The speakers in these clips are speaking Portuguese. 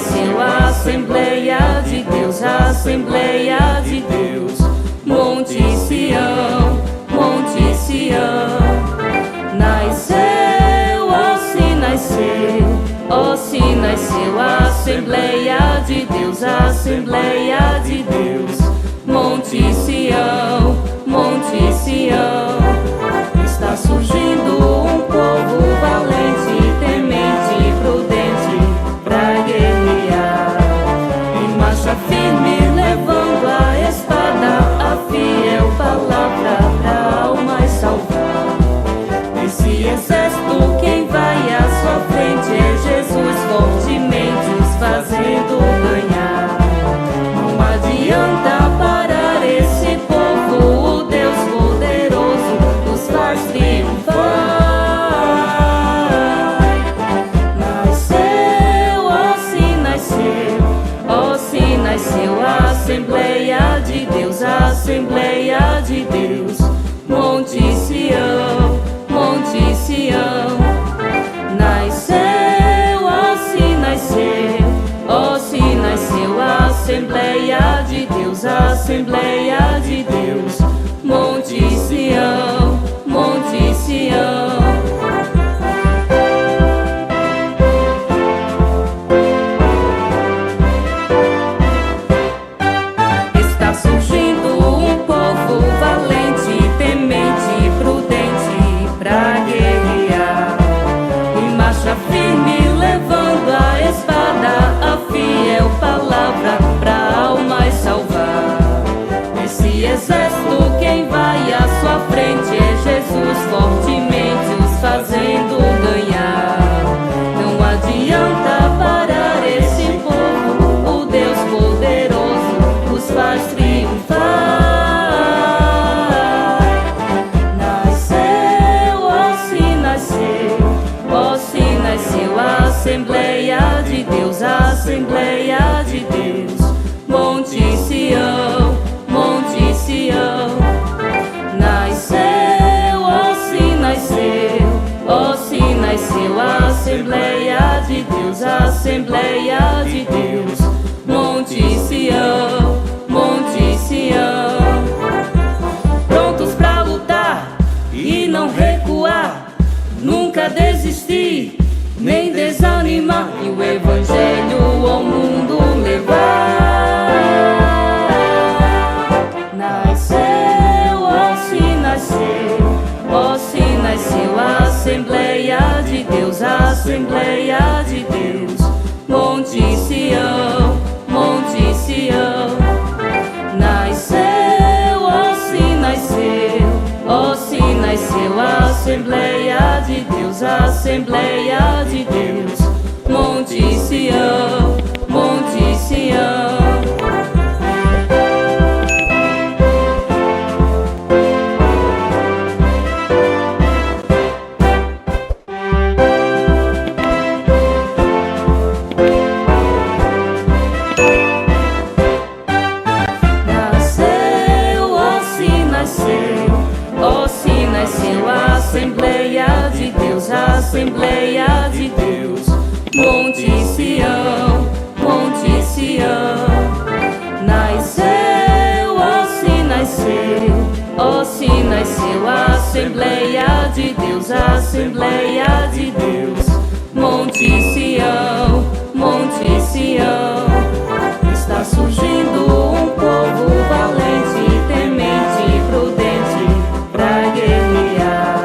nasceu a Assembleia de Deus, a Assembleia de Deus. Monte Sião, Monte Sião. Nasceu, ó se nasceu, ó se nasceu a Assembleia de Deus, a Assembleia de Deus. Monte Sião, Monte Sião. Está surgindo um povo valente, temente e prudente pra guerrear. Em marcha firme, levando a espada, a fiel palavra pra almas salvar. Esse exército, quem vai à sua frente é Jesus, fortemente os fazendo ganhar. Não adianta parar esse povo, o Deus poderoso nos faz triunfar. Nasceu, ó se nasceu, ó se nasceu a Assembleia de Deus, a Assembleia de Deus. Monte Sião, Monte Sião. Nasceu, ó se nasceu, ó se nasceu a Assembleia de Deus, a Assembleia de Deus. Monte Sião, Monte Sião. Está surgindo um povo valente, temente e prudente pra guerrear. Em marcha firme, levando a espada, a fiel palavra pra almas salvar. Esse exército, quem vai à sua frente é Jesus, fortemente os fazendo ganhar. Não adianta parar esse povo, o Deus poderoso os faz triunfar. Nasceu, ó se nasceu, ó se nasceu a Assembleia de Deus, a Assembleia de Deus. Monte Sião, Monte Sião. Nasceu, ó se nasceu, ó se nasceu a Assembleia de Deus, a Assembleia de Deus. Monte Sião, Monte Sião. Prontos pra lutar e não recuar, nunca desistir, nem desanimar, e o Evangelho ao mundo levar. Nasceu, ó se nasceu, ó se nasceu a Assembleia de Deus, a Assembleia de Deus. Monte Sião, Monte Sião. Nasceu, ó se nasceu, ó se nasceu a Assembleia de Deus, a Assembleia de Deus. Monte Sião, Monte Sião. Ó se nasceu a Assembleia de Deus, a Assembleia de Deus. Monte Sião, Monte Sião. Nasceu, ó se nasceu, ó se nasceu a Assembleia de Deus, a Assembleia de Deus. Monte Sião, Monte Sião. Está surgindo um povo valente, temente e prudente pra guerrear.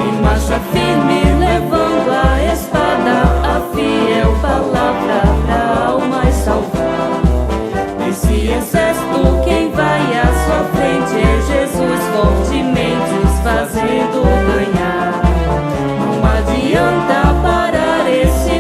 Em marcha firme, levando a espada, a fiel palavra pra almas salvar. Esse exército, quem vai à sua frente é Jesus, fortemente os fazendo ganhar. Não adianta parar esse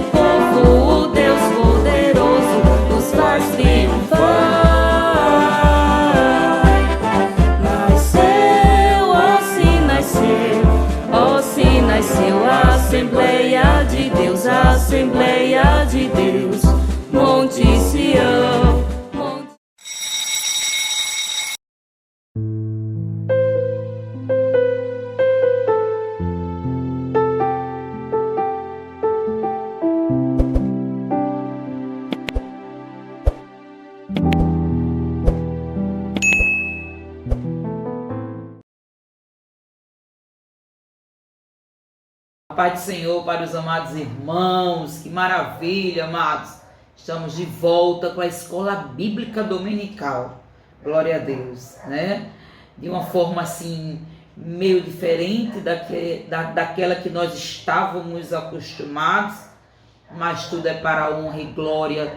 paz do Senhor para os amados irmãos. Que maravilha, amados. Estamos de volta com a Escola Bíblica Dominical. Glória a Deus, né? De uma forma assim, meio diferente daquela que nós estávamos acostumados, mas tudo é para a honra e glória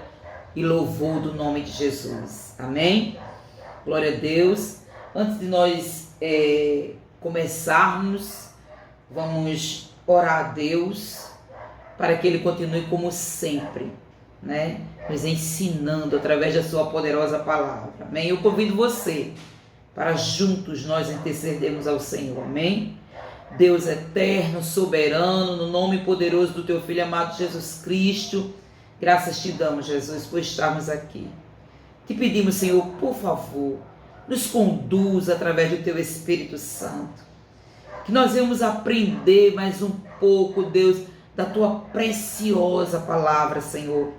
e louvor do nome de Jesus. Amém? Glória a Deus. Antes de nós começarmos, vamos orar a Deus para que Ele continue como sempre, né? Nos ensinando através da sua poderosa palavra. Amém? Eu convido você para juntos nós intercedermos ao Senhor. Amém? Deus eterno, soberano, no nome poderoso do teu Filho amado Jesus Cristo, graças te damos, Jesus, por estarmos aqui. Te pedimos, Senhor, por favor, nos conduza através do teu Espírito Santo. Que nós venhamos aprender mais um pouco, Deus, da tua preciosa palavra, Senhor.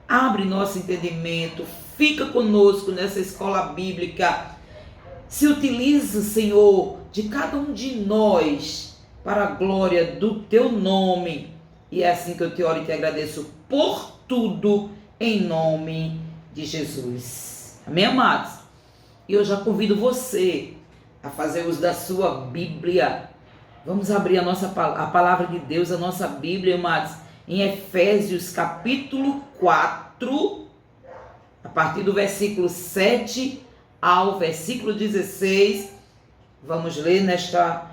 Abre nosso entendimento, fica conosco nessa escola bíblica. Se utiliza, Senhor, de cada um de nós para a glória do teu nome. E é assim que eu te oro e te agradeço por tudo, em nome de Jesus. Amém, amados? E eu já convido você a fazer uso da sua Bíblia. Vamos abrir a palavra de Deus, a nossa Bíblia, amados, em Efésios capítulo 4, a partir do versículo 7 ao versículo 16, vamos ler nesta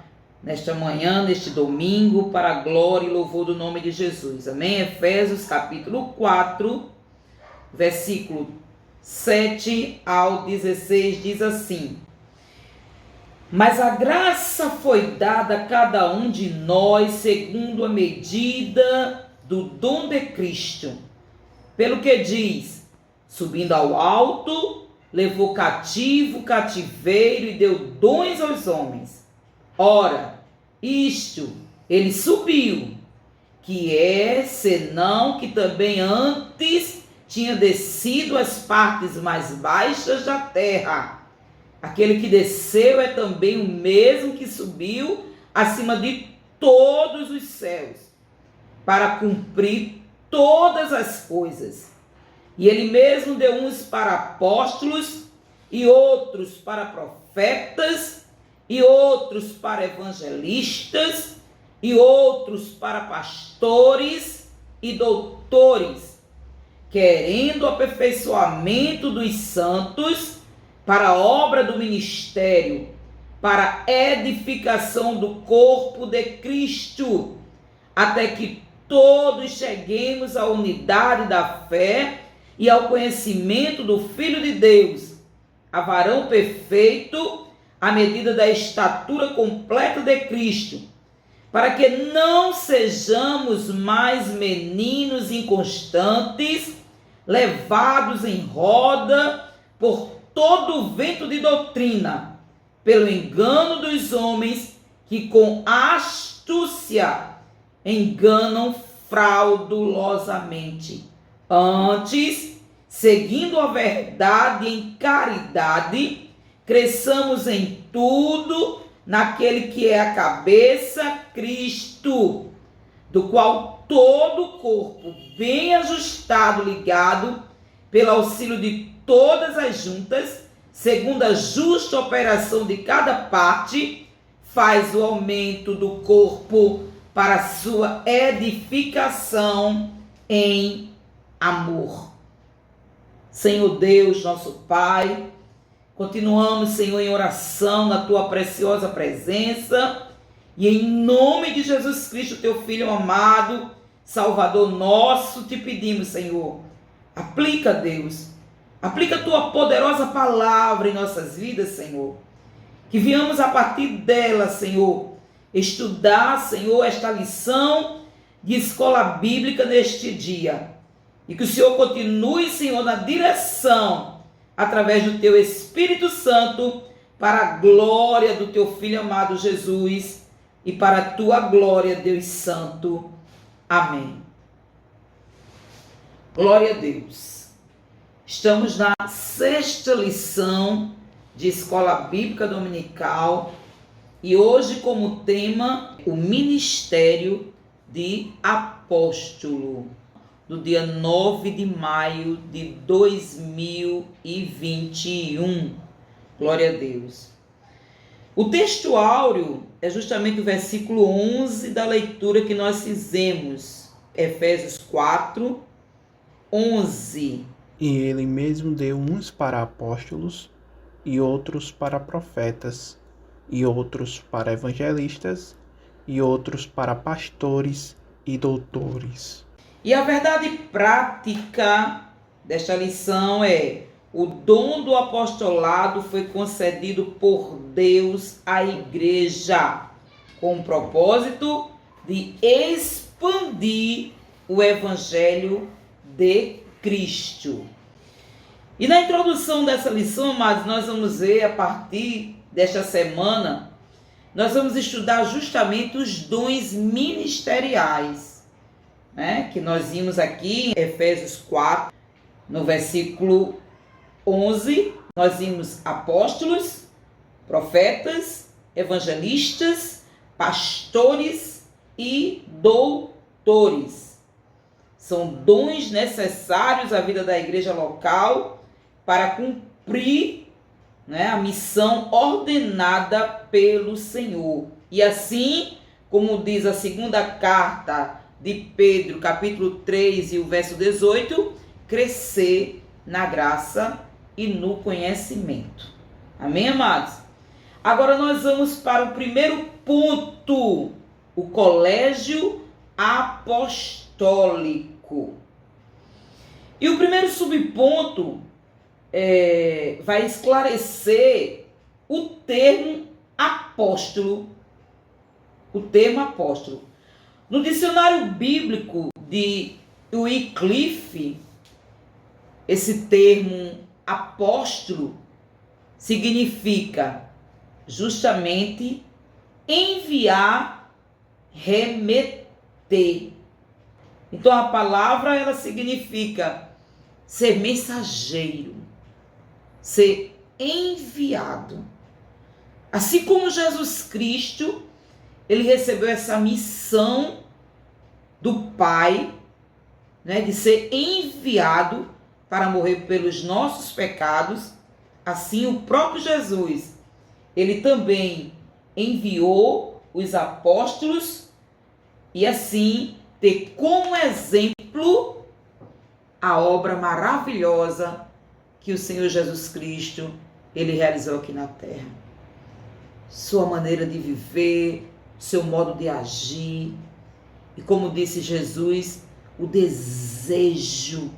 manhã, neste domingo, para a glória e louvor do nome de Jesus. Amém? Efésios capítulo 4, versículo 7 ao 16, diz assim: Mas a graça foi dada a cada um de nós segundo a medida do dom de Cristo. Pelo que diz, subindo ao alto, levou cativo o cativeiro e deu dons aos homens. Ora, isto ele subiu, que é senão que também antes tinha descido às partes mais baixas da terra. Aquele que desceu é também o mesmo que subiu acima de todos os céus, para cumprir todas as coisas. E ele mesmo deu uns para apóstolos, e outros para profetas, e outros para evangelistas, e outros para pastores e doutores, querendo o aperfeiçoamento dos santos para a obra do ministério, para a edificação do corpo de Cristo, até que todos cheguemos à unidade da fé e ao conhecimento do Filho de Deus, a varão perfeito, à medida da estatura completa de Cristo, para que não sejamos mais meninos inconstantes, levados em roda por todo o vento de doutrina, pelo engano dos homens que com astúcia enganam fraudulosamente. Antes, seguindo a verdade em caridade, cresçamos em tudo naquele que é a cabeça, Cristo, do qual todo o corpo, bem ajustado, ligado, pelo auxílio de todas as juntas, segundo a justa operação de cada parte, faz o aumento do corpo para a sua edificação em amor. Senhor Deus, nosso Pai, continuamos, Senhor, em oração na tua preciosa presença, e em nome de Jesus Cristo, teu Filho amado, Salvador nosso, te pedimos, Senhor, aplica, Deus, aplica a tua poderosa palavra em nossas vidas, Senhor, que venhamos a partir dela, Senhor, estudar, Senhor, esta lição de escola bíblica neste dia. E que o Senhor continue, Senhor, na direção, através do teu Espírito Santo, para a glória do teu Filho amado Jesus e para a tua glória, Deus Santo. Amém. Glória a Deus. Estamos na 6ª lição de Escola Bíblica Dominical e hoje como tema o ministério de apóstolo, do dia 9 de maio de 2021. Glória a Deus. O texto áureo é justamente o versículo 11 da leitura que nós fizemos, Efésios 4, 11. E ele mesmo deu uns para apóstolos, e outros para profetas, e outros para evangelistas, e outros para pastores e doutores. E a verdade prática desta lição é: o dom do apostolado foi concedido por Deus à igreja, com o propósito de expandir o evangelho de Cristo. E na introdução dessa lição, amados, nós vamos ver, a partir desta semana, nós vamos estudar justamente os dons ministeriais, né? Que nós vimos aqui em Efésios 4, no versículo 11, nós vimos apóstolos, profetas, evangelistas, pastores e doutores. São dons necessários à vida da igreja local para cumprir, né, a missão ordenada pelo Senhor. E assim, como diz a segunda carta de Pedro, capítulo 3 e o verso 18, crescer na graça e no conhecimento. Amém, amados? Agora nós vamos para o primeiro ponto, o colégio apostólico. E o primeiro subponto vai esclarecer o termo apóstolo. O termo apóstolo. No dicionário bíblico de Wycliffe, esse termo apóstolo significa justamente enviar, remeter. Então a palavra ela significa ser mensageiro, ser enviado. Assim como Jesus Cristo, ele recebeu essa missão do Pai, né, de ser enviado para morrer pelos nossos pecados, assim o próprio Jesus, ele também enviou os apóstolos e assim ter como exemplo a obra maravilhosa que o Senhor Jesus Cristo ele realizou aqui na terra. Sua maneira de viver, seu modo de agir e, como disse Jesus, o desejo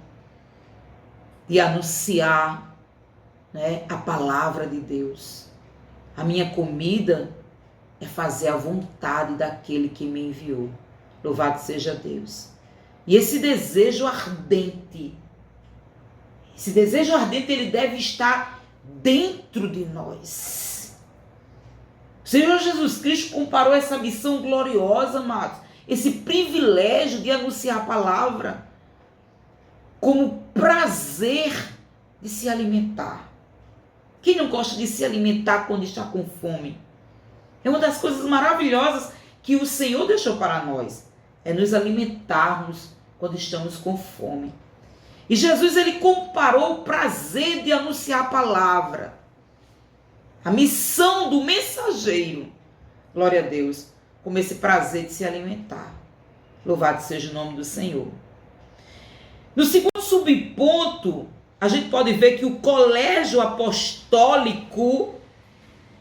de anunciar, né, a palavra de Deus. A minha comida é fazer a vontade daquele que me enviou. Louvado seja Deus. E esse desejo ardente, ele deve estar dentro de nós. O Senhor Jesus Cristo comparou essa missão gloriosa, amados, esse privilégio de anunciar a palavra, como prazer de se alimentar. Quem não gosta de se alimentar quando está com fome? É uma das coisas maravilhosas que o Senhor deixou para nós. É nos alimentarmos quando estamos com fome. E Jesus, ele comparou o prazer de anunciar a palavra, a missão do mensageiro, glória a Deus, como esse prazer de se alimentar. Louvado seja o nome do Senhor. No segundo subponto, a gente pode ver que o colégio apostólico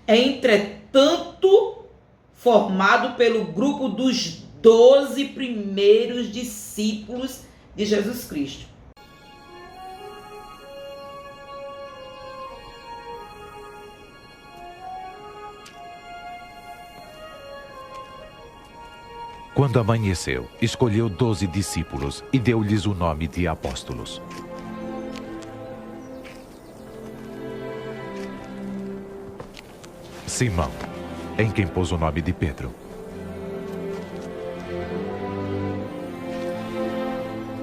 é, entretanto, formado pelo grupo dos 12 primeiros discípulos de Jesus Cristo. Quando amanheceu, escolheu 12 discípulos e deu-lhes o nome de apóstolos. Simão, em quem pôs o nome de Pedro.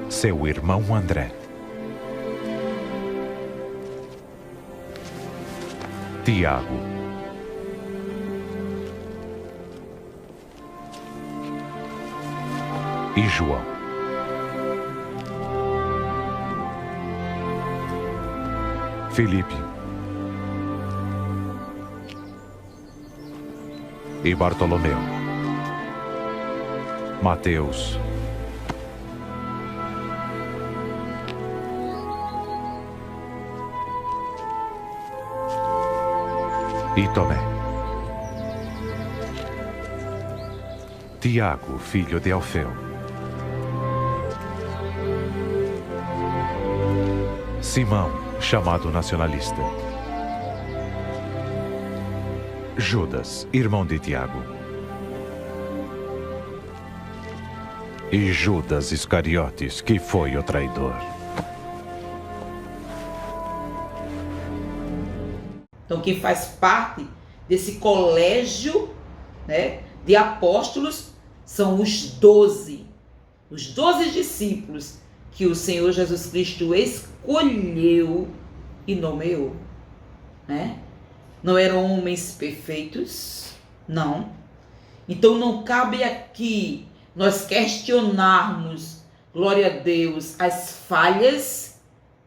Seu irmão André. Tiago. e João. Filipe e Bartolomeu, Mateus, e Tomé, Tiago, filho de Alfeu, Simão, chamado nacionalista, Judas, irmão de Tiago, e Judas Iscariotes, que foi o traidor. Então, quem faz parte desse colégio, né, de apóstolos são os 12 discípulos que o Senhor Jesus Cristo escolheu e nomeou, né? Não eram homens perfeitos, não. Então não cabe aqui nós questionarmos, glória a Deus, as falhas,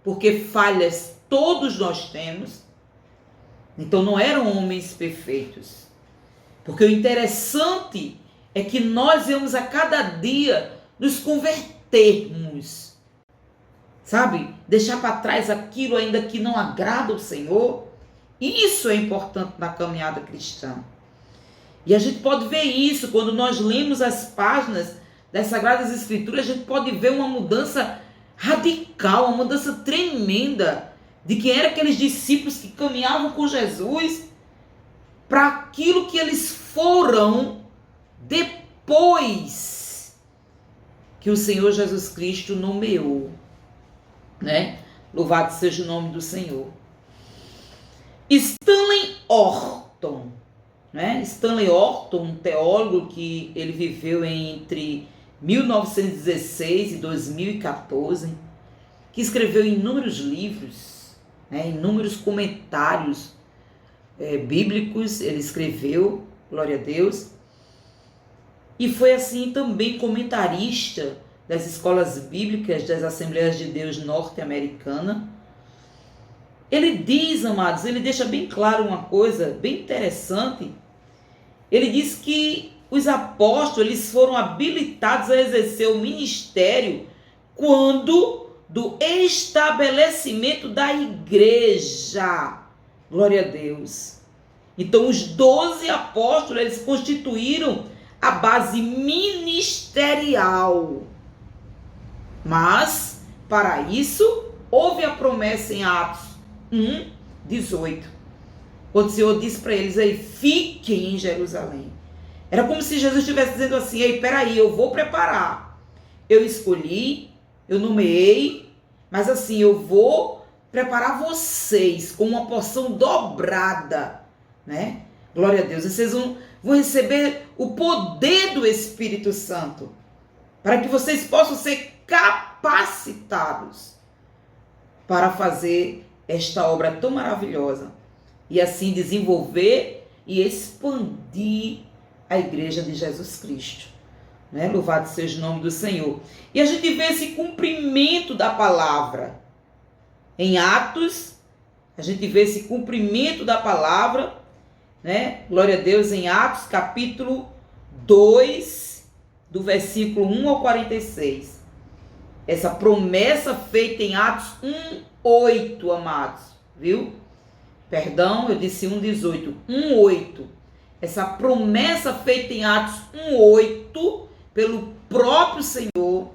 porque falhas todos nós temos. Então não eram homens perfeitos. Porque o interessante é que nós vamos a cada dia nos convertermos. Sabe? Deixar para trás aquilo ainda que não agrada ao Senhor. Isso é importante na caminhada cristã. E a gente pode ver isso quando nós lemos as páginas das Sagradas Escrituras. A gente pode ver uma mudança radical, uma mudança tremenda de quem eram aqueles discípulos que caminhavam com Jesus para aquilo que eles foram depois que o Senhor Jesus Cristo nomeou, né? Louvado seja o nome do Senhor. Stanley Orton, né? Stanley Orton, um teólogo que ele viveu entre 1916 e 2014, que escreveu inúmeros livros, né? Inúmeros comentários bíblicos, ele escreveu, glória a Deus, e foi assim também comentarista das escolas bíblicas das Assembleias de Deus norte-americana. Ele diz, amados, ele deixa bem claro uma coisa bem interessante. Ele diz que os apóstolos eles foram habilitados a exercer o ministério quando do estabelecimento da igreja. Glória a Deus. Então os 12 apóstolos eles constituíram a base ministerial. Mas, para isso, houve a promessa em Atos 1:18, quando o Senhor disse para eles aí, fiquem em Jerusalém. Era como se Jesus estivesse dizendo assim, ei, peraí, eu vou preparar. Eu escolhi, eu nomeei, mas assim, eu vou preparar vocês com uma porção dobrada, né? Glória a Deus. Vocês vão receber o poder do Espírito Santo, para que vocês possam ser capacitados para fazer esta obra tão maravilhosa e assim desenvolver e expandir a igreja de Jesus Cristo, né? Louvado seja o nome do Senhor. E a gente vê esse cumprimento da palavra em Atos, a gente vê esse cumprimento da palavra, né? Glória a Deus, em Atos capítulo 2, do versículo 1 ao 46. Essa promessa feita em Atos 1:8, amados, viu? Perdão, eu disse 1:18, 1:8. Essa promessa feita em Atos 1:8 pelo próprio Senhor,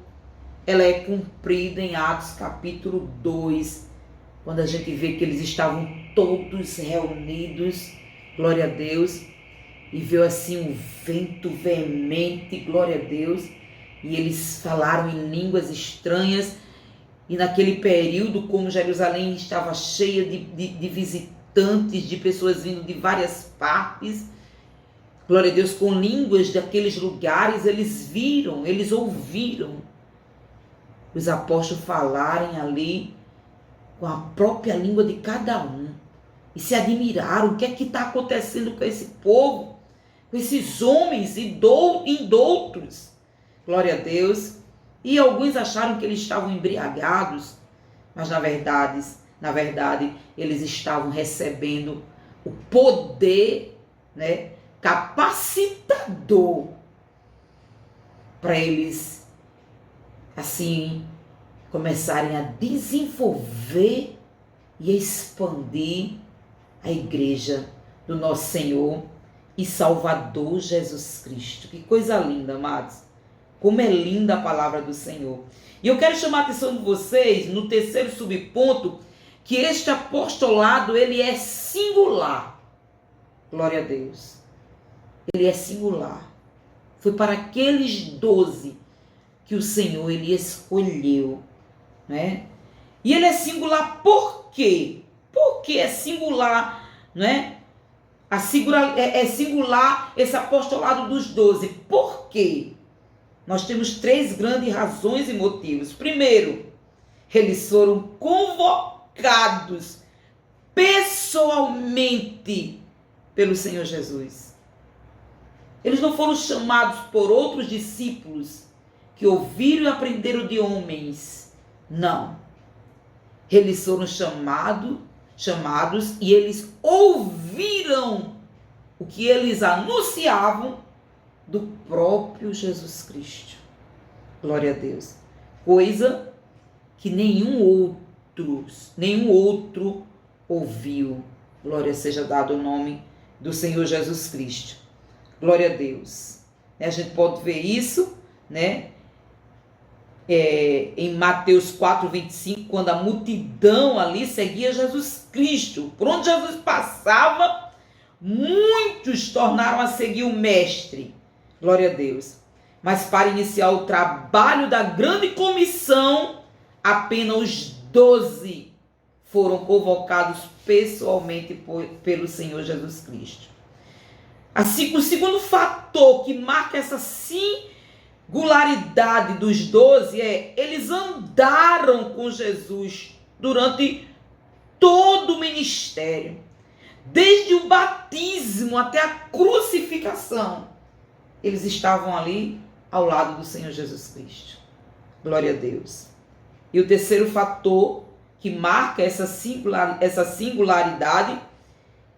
ela é cumprida em Atos capítulo 2, quando a gente vê que eles estavam todos reunidos, glória a Deus, e veio assim um vento veemente, glória a Deus, e eles falaram em línguas estranhas. E naquele período, como Jerusalém estava cheia de visitantes, de pessoas vindo de várias partes, glória a Deus, com línguas daqueles lugares, eles viram, eles ouviram os apóstolos falarem ali com a própria língua de cada um. E se admiraram, o que é que está acontecendo com esse povo, com esses homens indoutos. glória a Deus. E alguns acharam que eles estavam embriagados, mas na verdade, eles estavam recebendo o poder, né, capacitador para eles, assim, começarem a desenvolver e expandir a igreja do nosso Senhor e Salvador Jesus Cristo. Que coisa linda, amados. Como é linda a palavra do Senhor. E eu quero chamar a atenção de vocês no terceiro subponto, que este apostolado, ele é singular. Glória a Deus. Ele é singular. Foi para aqueles 12 que o Senhor, ele escolheu, né? E ele é singular por quê? Porque é singular, né? É singular esse apostolado dos 12. Por quê? Nós temos 3 grandes razões e motivos. Primeiro, eles foram convocados pessoalmente pelo Senhor Jesus. Eles não foram chamados por outros discípulos que ouviram e aprenderam de homens. Não. Eles foram chamados e eles ouviram o que eles anunciavam do próprio Jesus Cristo. Glória a Deus. Coisa que nenhum outro ouviu. Glória seja dado ao nome do Senhor Jesus Cristo. Glória a Deus. A gente pode ver isso, né? Em Mateus 4:25, quando a multidão ali seguia Jesus Cristo. Por onde Jesus passava, muitos tornaram a seguir o Mestre. Glória a Deus. Mas para iniciar o trabalho da grande comissão, apenas os 12 foram convocados pessoalmente pelo Senhor Jesus Cristo. Assim, o segundo fator que marca essa singularidade dos 12 é: eles andaram com Jesus durante todo o ministério, desde o batismo até a crucificação. Eles estavam ali ao lado do Senhor Jesus Cristo. Glória a Deus. E o terceiro fator que marca essa singularidade,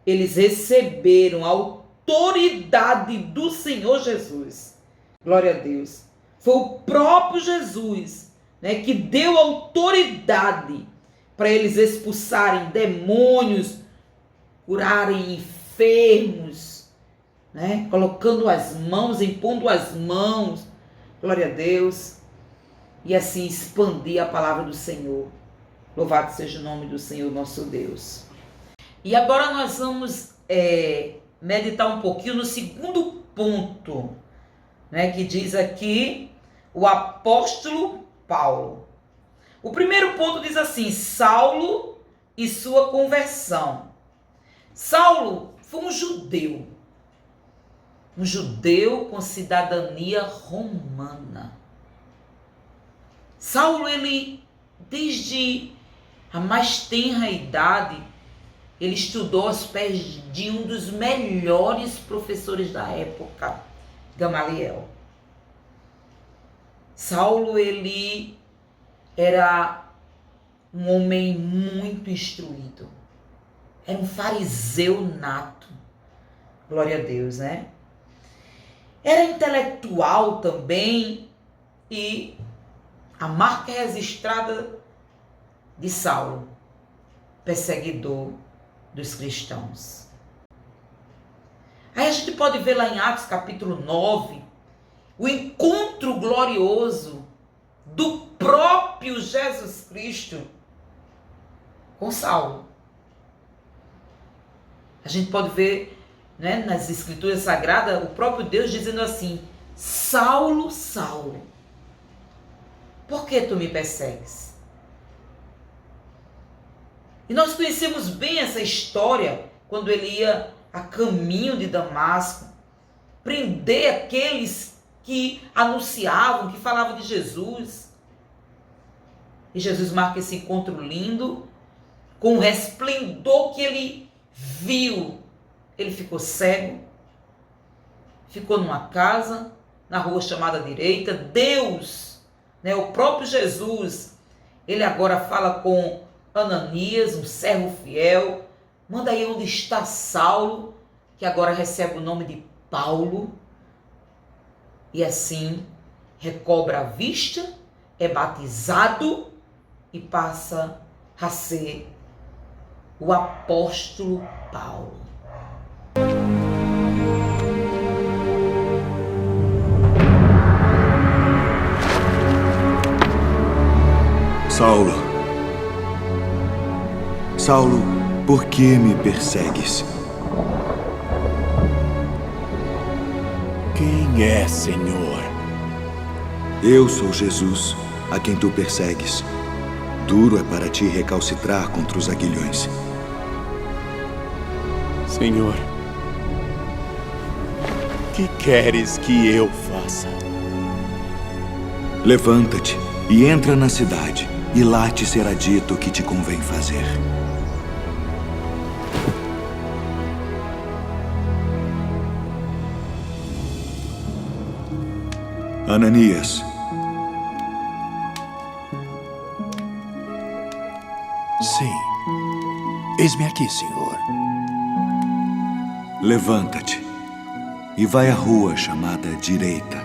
eles receberam a autoridade do Senhor Jesus. Glória a Deus. Foi o próprio Jesus, né, que deu autoridade para eles expulsarem demônios, curarem enfermos, né, colocando as mãos, impondo as mãos. Glória a Deus. E assim expandir a palavra do Senhor. Louvado seja o nome do Senhor nosso Deus. E agora nós vamos meditar um pouquinho no segundo ponto, né, que diz aqui o apóstolo Paulo. O primeiro ponto diz assim: Saulo e sua conversão. Saulo foi um judeu com cidadania romana. Saulo, ele, desde a mais tenra idade, ele estudou aos pés de um dos melhores professores da época, Gamaliel. Saulo, ele era um homem muito instruído. Era um fariseu nato. Glória a Deus, né? Era intelectual também, e a marca registrada de Saulo, perseguidor dos cristãos. Aí a gente pode ver lá em Atos capítulo 9, o encontro glorioso do próprio Jesus Cristo com Saulo. A gente pode ver, né, nas escrituras sagradas, o próprio Deus dizendo assim: Saulo, Saulo, por que tu me persegues? E nós conhecemos bem essa história, quando ele ia a caminho de Damasco, prender aqueles que anunciavam, que falavam de Jesus. E Jesus marca esse encontro lindo, com o resplendor que ele viu. Ele ficou cego, ficou numa casa, na rua chamada direita. Deus, né, o próprio Jesus, ele agora fala com Ananias, um servo fiel. Manda aí onde está Saulo, que agora recebe o nome de Paulo. E assim recobra a vista, é batizado e passa a ser o apóstolo Paulo. Saulo, Saulo, por que me persegues? Quem é, Senhor? Eu sou Jesus, a quem tu persegues. Duro é para ti recalcitrar contra os aguilhões. Senhor, que queres que eu faça? Levanta-te e entra na cidade, e lá te será dito o que te convém fazer. Ananias. Sim, eis-me aqui, Senhor. Levanta-te e vai à rua chamada Direita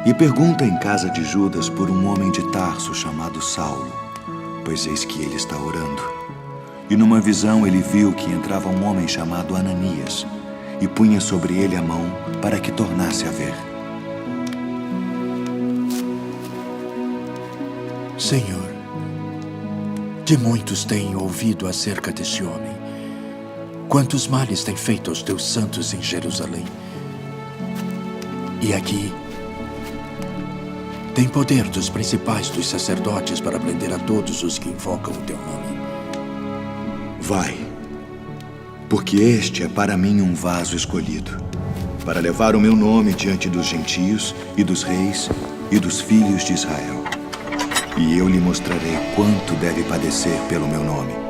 e pergunta em casa de Judas por um homem de Tarso chamado Saulo, pois eis que ele está orando. E numa visão ele viu que entrava um homem chamado Ananias e punha sobre ele a mão para que tornasse a ver. Senhor, de muitos tenho ouvido acerca deste homem. Quantos males tem feito aos teus santos em Jerusalém. E aqui tem poder dos principais dos sacerdotes para prender a todos os que invocam o teu nome. Vai, porque este é para mim um vaso escolhido, para levar o meu nome diante dos gentios e dos reis e dos filhos de Israel. E eu lhe mostrarei quanto deve padecer pelo meu nome.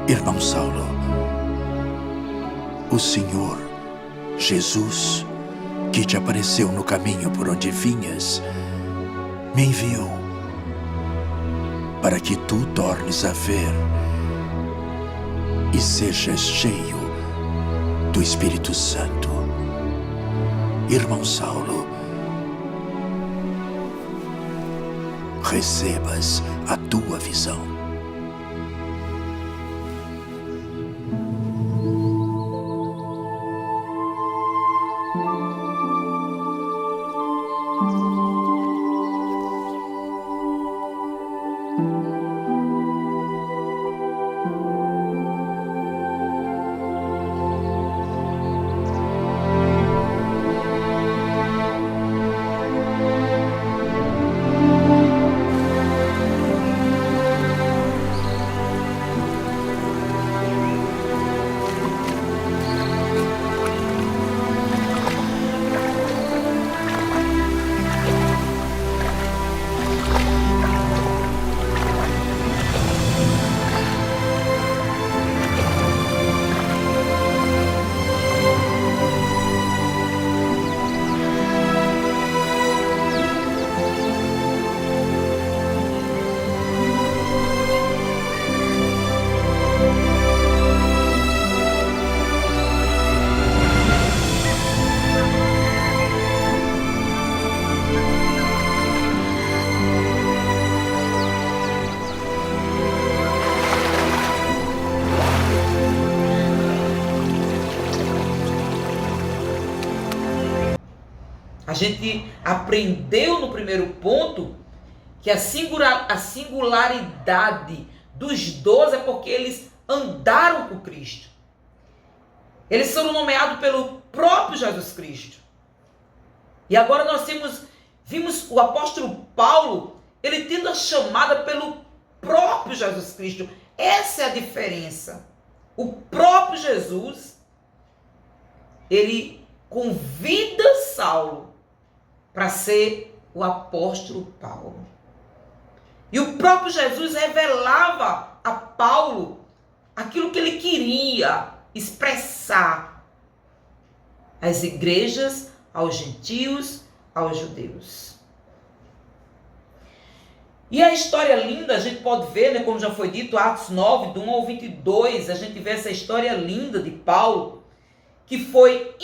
Irmão Saulo, o Senhor Jesus, que te apareceu no caminho por onde vinhas, me enviou para que tu tornes a ver e sejas cheio do Espírito Santo. Irmão Saulo, recebas a tua visão. A gente aprendeu no primeiro ponto que a singularidade dos 12 é porque eles andaram com Cristo. Eles foram nomeados pelo próprio Jesus Cristo. E agora nós vimos o apóstolo Paulo, ele tendo a chamada pelo próprio Jesus Cristo. Essa é a diferença. O próprio Jesus ele convida Saulo para ser o apóstolo Paulo. E o próprio Jesus revelava a Paulo aquilo que ele queria expressar às igrejas, aos gentios, aos judeus. E a história linda, a gente pode ver, né, como já foi dito, Atos 9, do 1 ao 22, a gente vê essa história linda de Paulo, que foi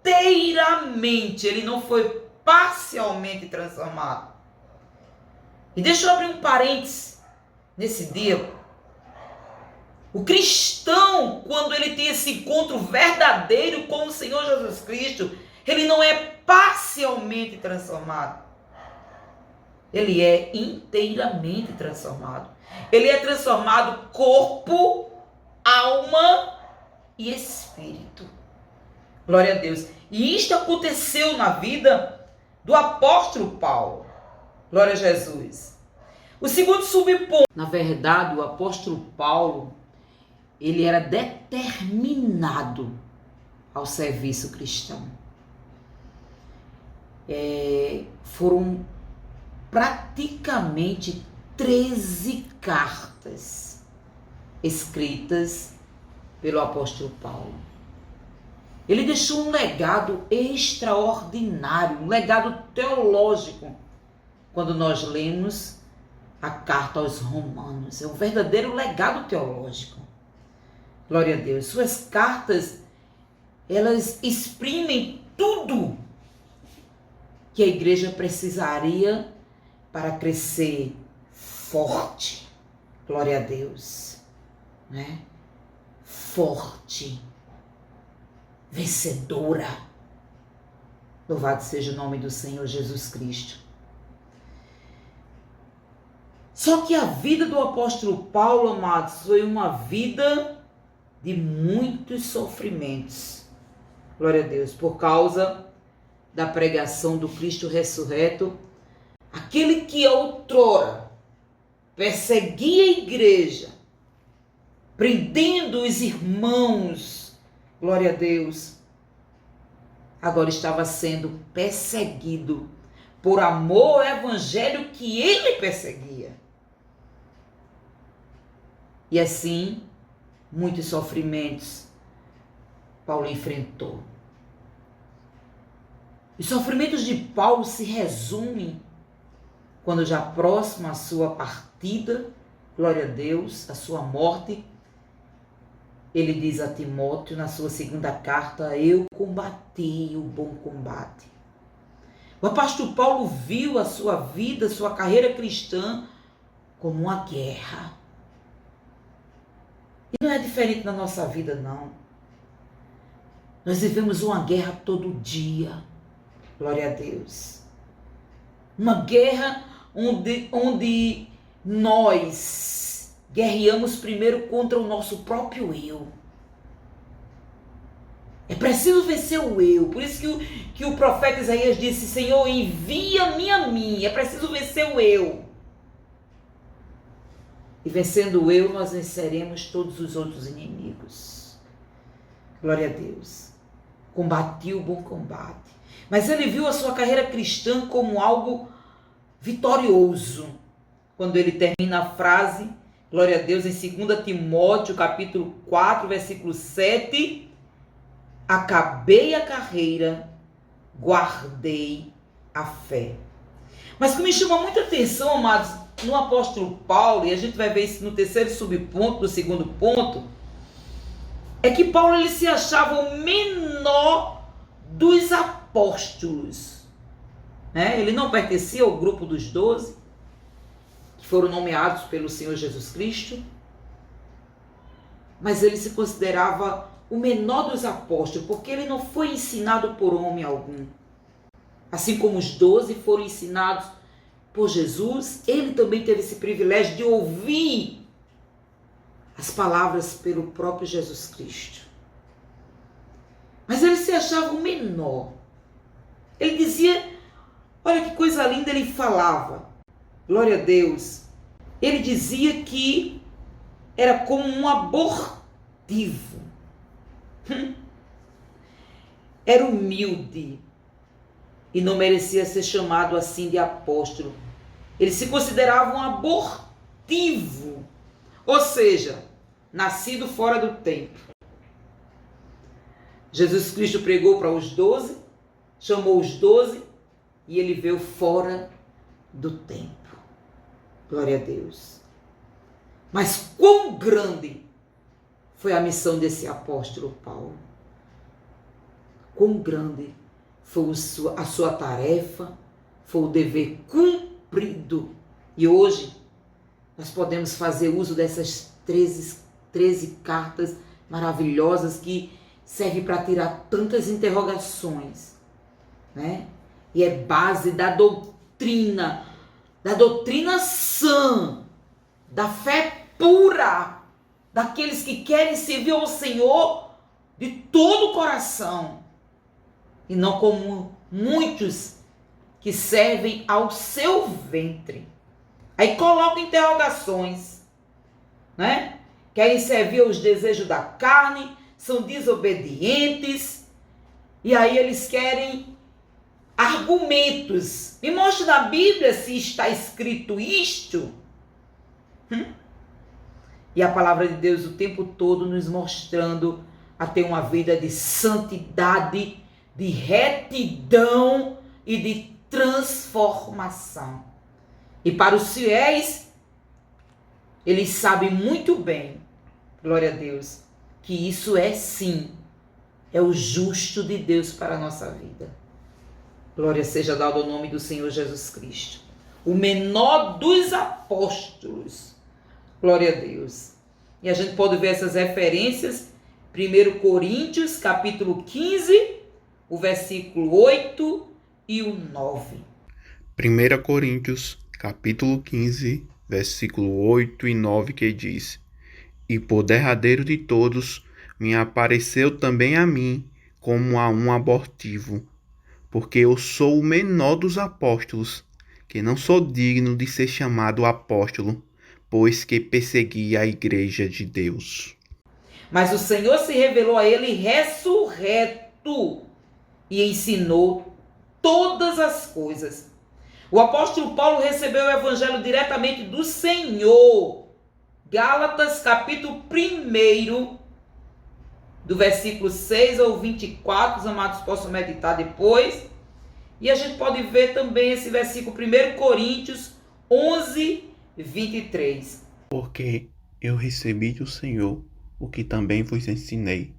inteiramente, ele não foi parcialmente transformado. E deixa eu abrir um parênteses nesse dia. O cristão, quando ele tem esse encontro verdadeiro com o Senhor Jesus Cristo, ele não é parcialmente transformado. Ele é inteiramente transformado. Ele é transformado corpo, alma e espírito. Glória a Deus. E isto aconteceu na vida do apóstolo Paulo. Glória a Jesus. O segundo subponto. Na verdade, o apóstolo Paulo, ele era determinado ao serviço cristão. Foram praticamente 13 cartas escritas pelo apóstolo Paulo. Ele deixou um legado extraordinário, um legado teológico. Quando nós lemos a carta aos Romanos, é um verdadeiro legado teológico. Glória a Deus. Suas cartas, elas exprimem tudo que a igreja precisaria para crescer forte. Glória a Deus. Né? Forte. Vencedora. Louvado seja o nome do Senhor Jesus Cristo. Só que a vida do apóstolo Paulo, amados, foi uma vida de muitos sofrimentos. Glória a Deus. Por causa da pregação do Cristo ressurreto, aquele que outrora perseguia a igreja, prendendo os irmãos, glória a Deus, agora estava sendo perseguido por amor ao evangelho que ele perseguia. E assim, muitos sofrimentos Paulo enfrentou. Os sofrimentos de Paulo se resumem quando já próximo à sua partida, glória a Deus, a sua morte, ele diz a Timóteo na sua segunda carta: eu combati o bom combate. O apóstolo Paulo viu a sua vida, a sua carreira cristã como uma guerra. E não é diferente na nossa vida, não. Nós vivemos uma guerra todo dia. Glória a Deus. Uma guerra onde nós guerreamos primeiro contra o nosso próprio eu. É preciso vencer o eu. Por isso que o profeta Isaías disse: Senhor, envia-me a mim. É preciso vencer o eu. E vencendo o eu, nós venceremos todos os outros inimigos. Glória a Deus. Combati o bom combate. Mas ele viu a sua carreira cristã como algo vitorioso. Quando ele termina a frase, glória a Deus, em 2 Timóteo, capítulo 4, versículo 7, acabei a carreira, guardei a fé. Mas o que me chama muita atenção, amados, no apóstolo Paulo, e a gente vai ver isso no terceiro subponto, do segundo ponto, é que Paulo ele se achava o menor dos apóstolos. Né? Ele não pertencia ao grupo dos 12, que foram nomeados pelo Senhor Jesus Cristo, mas ele se considerava o menor dos apóstolos, porque ele não foi ensinado por homem algum. Assim como os 12 foram ensinados por Jesus, ele também teve esse privilégio de ouvir as palavras pelo próprio Jesus Cristo. Mas ele se achava o menor. Ele dizia, olha que coisa linda ele falava. Glória a Deus. Ele dizia que era como um abortivo. era humilde e não merecia ser chamado assim de apóstolo. Ele se considerava um abortivo, ou seja, nascido fora do tempo. Jesus Cristo pregou para os 12, chamou os 12 e ele veio fora do tempo. Glória a Deus. Mas quão grande foi a missão desse apóstolo Paulo? Quão grande foi a sua tarefa, foi o dever cumprido. E hoje nós podemos fazer uso dessas 13 cartas maravilhosas que servem para tirar tantas interrogações, né? E é base da doutrina sã, da fé pura, daqueles que querem servir ao Senhor de todo o coração, e não como muitos que servem ao seu ventre. Aí colocam interrogações, né? Querem servir aos desejos da carne, são desobedientes, e aí eles querem argumentos. Me mostre na Bíblia se está escrito isto. E a palavra de Deus o tempo todo nos mostrando a ter uma vida de santidade, de retidão e de transformação. E para os fiéis, eles sabem muito bem, glória a Deus, que isso é sim, é o justo de Deus para a nossa vida. Glória seja dada ao nome do Senhor Jesus Cristo. O menor dos apóstolos. Glória a Deus. E a gente pode ver essas referências, 1 Coríntios, capítulo 15, o versículo 8 e o 9. 1 Coríntios, capítulo 15, versículo 8 e 9, que diz: E por derradeiro de todos, me apareceu também a mim como a um abortivo, porque eu sou o menor dos apóstolos, que não sou digno de ser chamado apóstolo, pois que persegui a igreja de Deus. Mas o Senhor se revelou a ele ressurreto e ensinou todas as coisas. O apóstolo Paulo recebeu o evangelho diretamente do Senhor. Gálatas, capítulo 1, do versículo 6 ao 24, os amados possam meditar depois. E a gente pode ver também esse versículo, 1 Coríntios 11, 23. Porque eu recebi do Senhor o que também vos ensinei,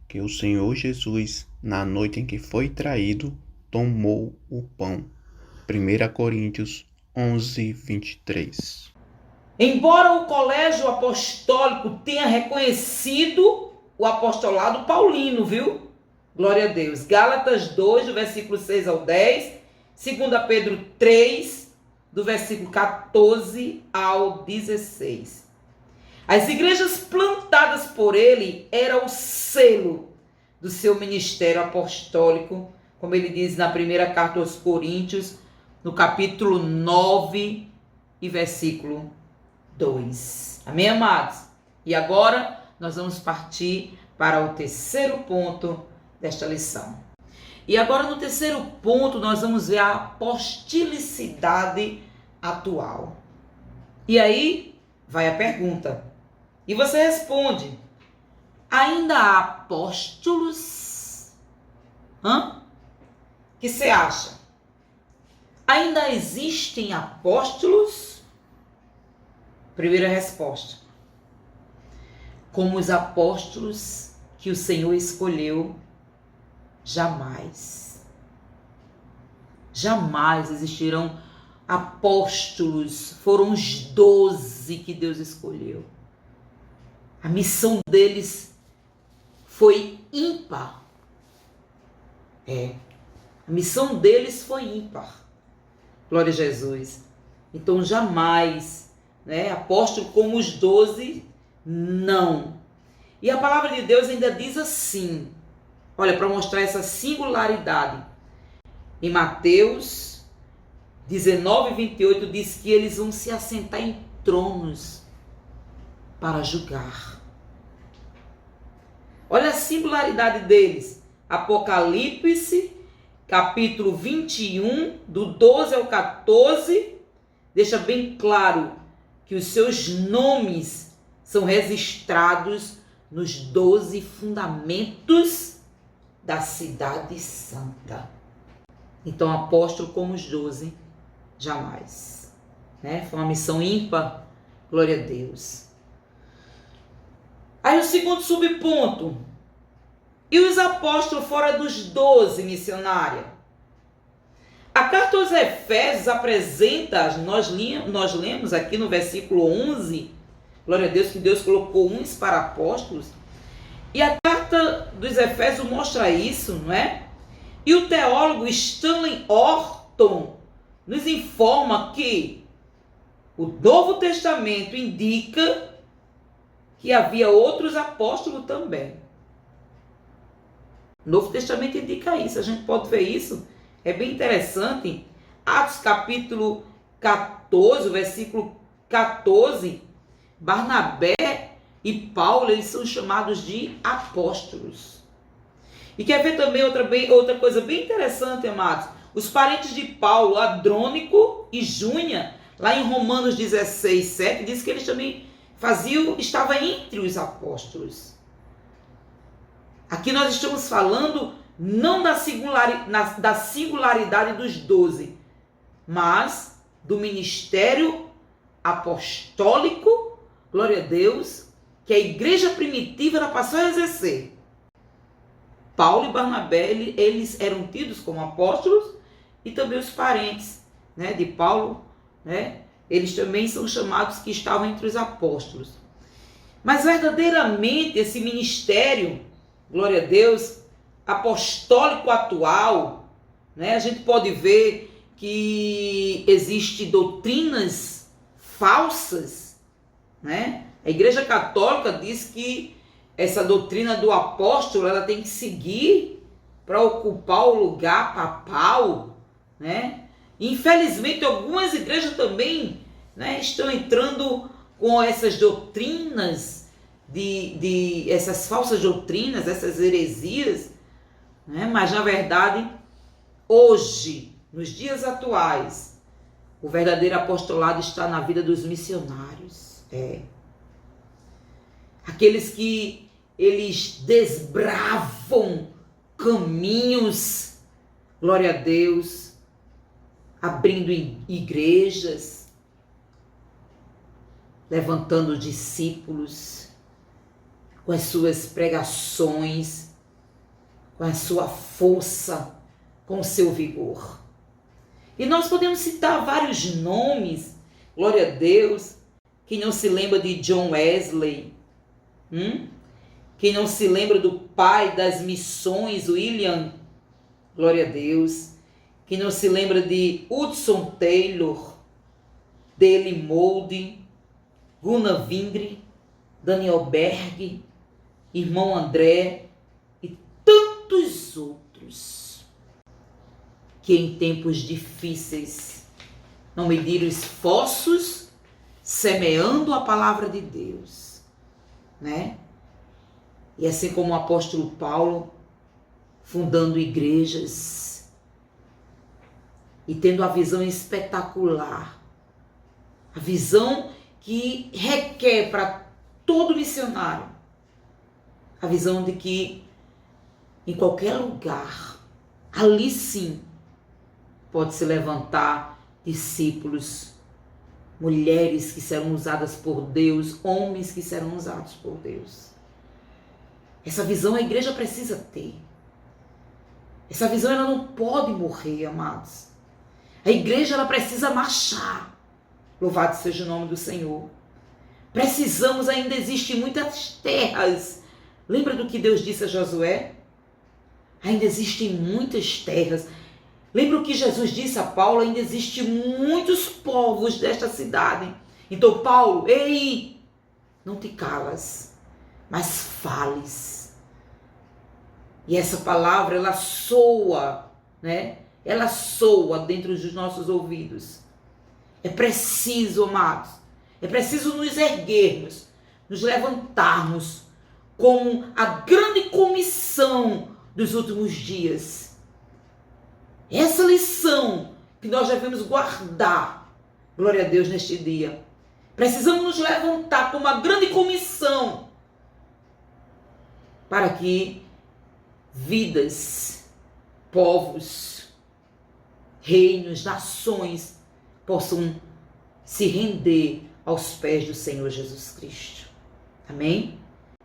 que o Senhor Jesus, na noite em que foi traído, tomou o pão. 1 Coríntios 11, 23. Embora o colégio apostólico tenha reconhecido o apostolado paulino, viu? Glória a Deus. Gálatas 2, do versículo 6 ao 10. 2 Pedro 3, do versículo 14 ao 16. As igrejas plantadas por ele eram o selo do seu ministério apostólico, como ele diz na primeira carta aos Coríntios, no capítulo 9 e versículo 2. Amém, amados? E agora nós vamos partir para o terceiro ponto desta lição. E agora no terceiro ponto nós vamos ver a apostolicidade atual. E aí vai a pergunta. E você responde: ainda há apóstolos? O que você acha? Ainda existem apóstolos? Primeira resposta: como os apóstolos que o Senhor escolheu, jamais. Jamais existirão apóstolos. Foram os 12 que Deus escolheu. A missão deles foi ímpar. A missão deles foi ímpar. Glória a Jesus. Então jamais, apóstolo como os 12, não. E a palavra de Deus ainda diz assim, olha, para mostrar essa singularidade. Em Mateus 19, 28 diz que eles vão se assentar em tronos para julgar. Olha a singularidade deles. Apocalipse, capítulo 21, do 12 ao 14, deixa bem claro que os seus nomes são registrados nos 12 fundamentos da cidade santa. Então, apóstolo como os 12, jamais. Né? Foi uma missão ímpar, glória a Deus. Aí o segundo subponto. E os apóstolos fora dos 12 missionários? A carta aos Efésios apresenta, nós lemos aqui no versículo 11, glória a Deus, que Deus colocou uns para apóstolos. E a carta dos Efésios mostra isso, não é? E o teólogo Stanley Orton nos informa que o Novo Testamento indica que havia outros apóstolos também. O Novo Testamento indica isso, a gente pode ver isso. É bem interessante. Atos capítulo 14, versículo 14, Barnabé e Paulo, eles são chamados de apóstolos. E quer ver também outra coisa bem interessante, amados? Os parentes de Paulo, Andrônico e Júnia, lá em Romanos 16, 7, diz que eles também estavam entre os apóstolos. Aqui nós estamos falando não da singularidade dos 12, mas do ministério apostólico, glória a Deus, que a igreja primitiva ela passou a exercer. Paulo e Barnabé, eles eram tidos como apóstolos, e também os parentes, né, de Paulo, né, eles também são chamados que estavam entre os apóstolos. Mas verdadeiramente esse ministério, glória a Deus, apostólico atual, né, a gente pode ver que existem doutrinas falsas, né? A Igreja Católica diz que essa doutrina do apóstolo ela tem que seguir para ocupar o lugar papal, né? Infelizmente, algumas igrejas também, né, estão entrando com essas doutrinas, essas falsas doutrinas, essas heresias, né? Mas, na verdade, hoje, nos dias atuais, o verdadeiro apostolado está na vida dos missionários. Aqueles que eles desbravam caminhos, glória a Deus, abrindo igrejas, levantando discípulos, com as suas pregações, com a sua força, com o seu vigor. E nós podemos citar vários nomes, glória a Deus. Quem não se lembra de John Wesley? Quem não se lembra do pai das missões, William? Glória a Deus. Quem não se lembra de Hudson Taylor, Dale Moody, Gunnar Vingre, Daniel Berg, irmão André e tantos outros que em tempos difíceis não mediram esforços semeando a palavra de Deus, né? E assim como o apóstolo Paulo, fundando igrejas e tendo a visão espetacular, a visão que requer para todo missionário, a visão de que em qualquer lugar, ali sim, pode se levantar discípulos, mulheres que serão usadas por Deus, homens que serão usados por Deus. Essa visão a igreja precisa ter. Essa visão ela não pode morrer, amados. A igreja ela precisa marchar. Louvado seja o nome do Senhor. Precisamos, ainda existem muitas terras. Lembra do que Deus disse a Josué? Ainda existem muitas terras. Lembra o que Jesus disse a Paulo? Ainda existem muitos povos desta cidade. Então, Paulo, ei, não te calas, mas fales. E essa palavra, ela soa, né? Ela soa dentro dos nossos ouvidos. É preciso, amados, é preciso nos erguermos, nos levantarmos com a grande comissão dos últimos dias. Essa lição que nós devemos guardar, glória a Deus, neste dia. Precisamos nos levantar com uma grande comissão para que vidas, povos, reinos, nações possam se render aos pés do Senhor Jesus Cristo. Amém?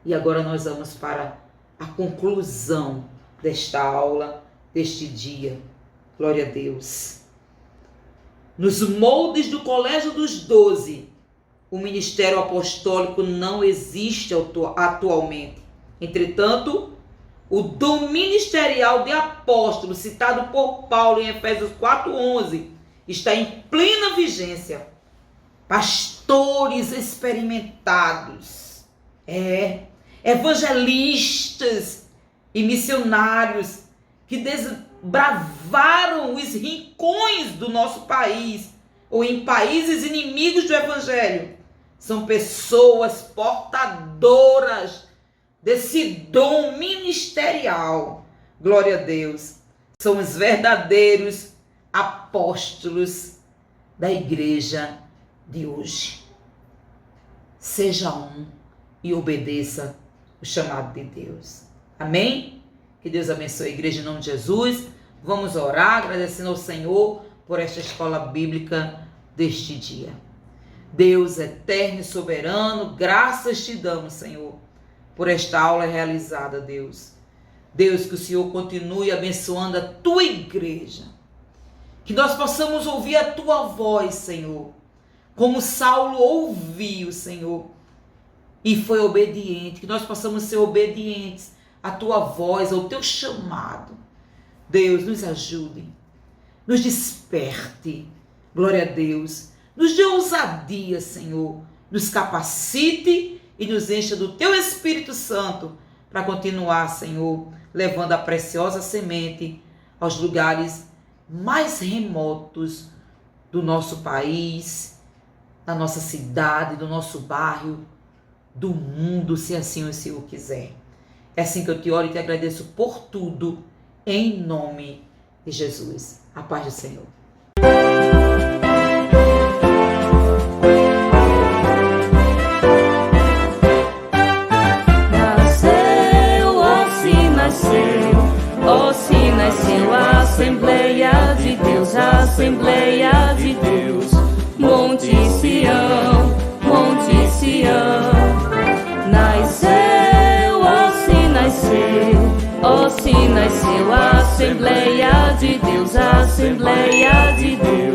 E agora nós vamos para a conclusão desta aula, deste dia. Glória a Deus. Nos moldes do Colégio dos 12, o ministério apostólico não existe atualmente. Entretanto, o dom ministerial de apóstolo, citado por Paulo em Efésios 4:11, está em plena vigência. Pastores experimentados, evangelistas e missionários que desbravaram os rincões do nosso país ou em países inimigos do evangelho, são pessoas portadoras desse dom ministerial. Glória a Deus. São os verdadeiros apóstolos da igreja de hoje. Seja um e obedeça o chamado de Deus. Amém? Que Deus abençoe a igreja em nome de Jesus. Vamos orar agradecendo ao Senhor por esta escola bíblica deste dia. Deus eterno e soberano, graças te damos, Senhor, por esta aula realizada, Deus. Deus, que o Senhor continue abençoando a tua igreja. Que nós possamos ouvir a tua voz, Senhor. Como Saulo ouviu, Senhor, e foi obediente. Que nós possamos ser obedientes à tua voz, ao teu chamado. Deus, nos ajude. Nos desperte. Glória a Deus. Nos dê ousadia, Senhor. Nos capacite e nos encha do teu Espírito Santo para continuar, Senhor, levando a preciosa semente aos lugares mais remotos do nosso país, da nossa cidade, do nosso bairro, do mundo, se assim o Senhor quiser. É assim que eu te oro e te agradeço por tudo, em nome de Jesus. A paz do Senhor. Oh, se nasceu a Assembleia de Deus, a Assembleia de Deus, Monte Sião, Monte Sião. Nasceu, oh, se nasceu a Assembleia de Deus, a Assembleia de Deus.